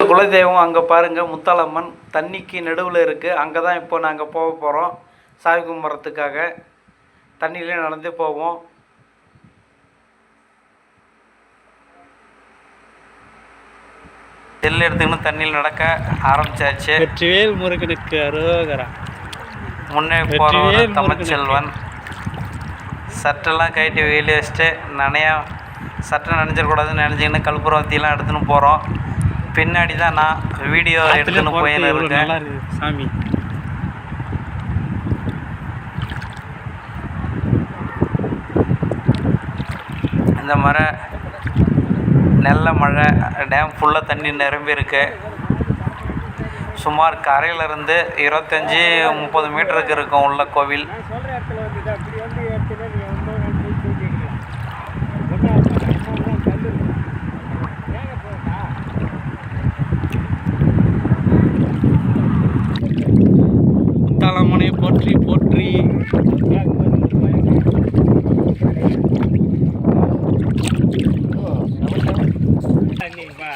குலதெய்வம் அங்கே பாருங்கள், முத்தாலம்மன் தண்ணிக்கு நடுவில் இருக்குது. அங்கே தான் இப்போ நாங்கள் போக போகிறோம் சாமி கும்பிட்றதுக்காக. தண்ணியிலே நடந்து போவோம். செல் எடுத்துக்கணும், தண்ணியில் நடக்க ஆரம்பிச்சாச்சு. வெற்றிவேல் முருகனுக்கு அரோகரா. முன்னே போகிறோம் தமிழ்ச்செல்வன். சட்டெல்லாம் கைட்டு வெளியே வச்சுட்டு சட்டை நினைச்சிடக்கூடாதுன்னு நினச்சிக்கின்னு கல்புரவத்தியெல்லாம் எடுத்துன்னு போகிறோம். பின்னாடி தான் நான் வீடியோ எடுத்துன்னு போயின்னு இருக்கேன். சாமி இந்த மாதிரி நல்ல மழை, டேம் ஃபுல்லாக தண்ணி நிரம்பி இருக்கு. சுமார் கரையிலேருந்து 25-30 மீட்டருக்கு இருக்கும் உள்ள கோவில். முத்தாலம்மனை போற்றி போற்றி.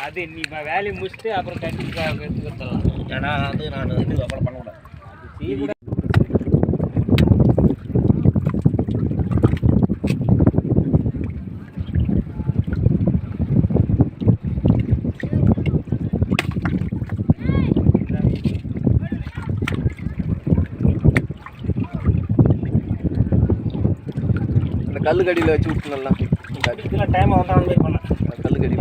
அது நீ வேலையை முடிச்சுட்டு அப்புறம் கண்டிப்பாக கொடுத்துடலாம். ஏன்னா அது நான் இது அப்புறம் பண்ணக்கூடாது. அந்த கல்லுக்கடியில் வச்சு விட்டு நல்லா டைம் வந்தாலும் வெயிட் பண்ணேன். கல்லுக்கடி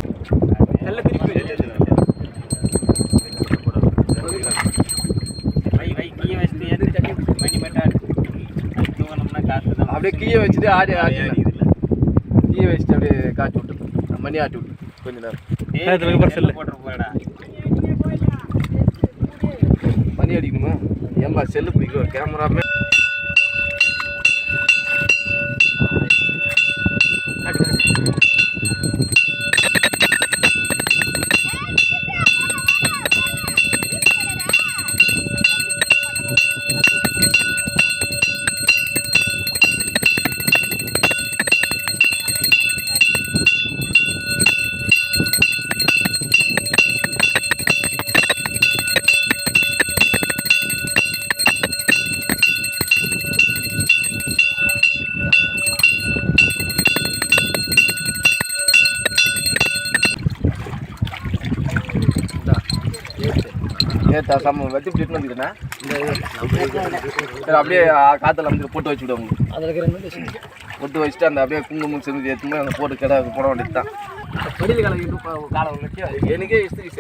அப்படியே கீழே வச்சுட்டு ஆடி கீழே வச்சுட்டு அப்படியே காட்டி விட்டு மணி ஆட்டி விட்டு கொஞ்ச நேரம் மணி அடிக்கணுமா? ஏன்பா செல்லு பிடிக்கும் கேமராமே. ஏத்தா சம வெட்டி பிடிட்டு வந்துக்கிறேன்னா சரி அப்படியே காற்றுல வந்து போட்டு வச்சு விடுவோம். போட்டு வச்சுட்டு அந்த அப்படியே குங்குமம் செஞ்சு எடுத்துமே அந்த போட்டு கடை போட வேண்டியது தான். எனக்கே இஸ்திரி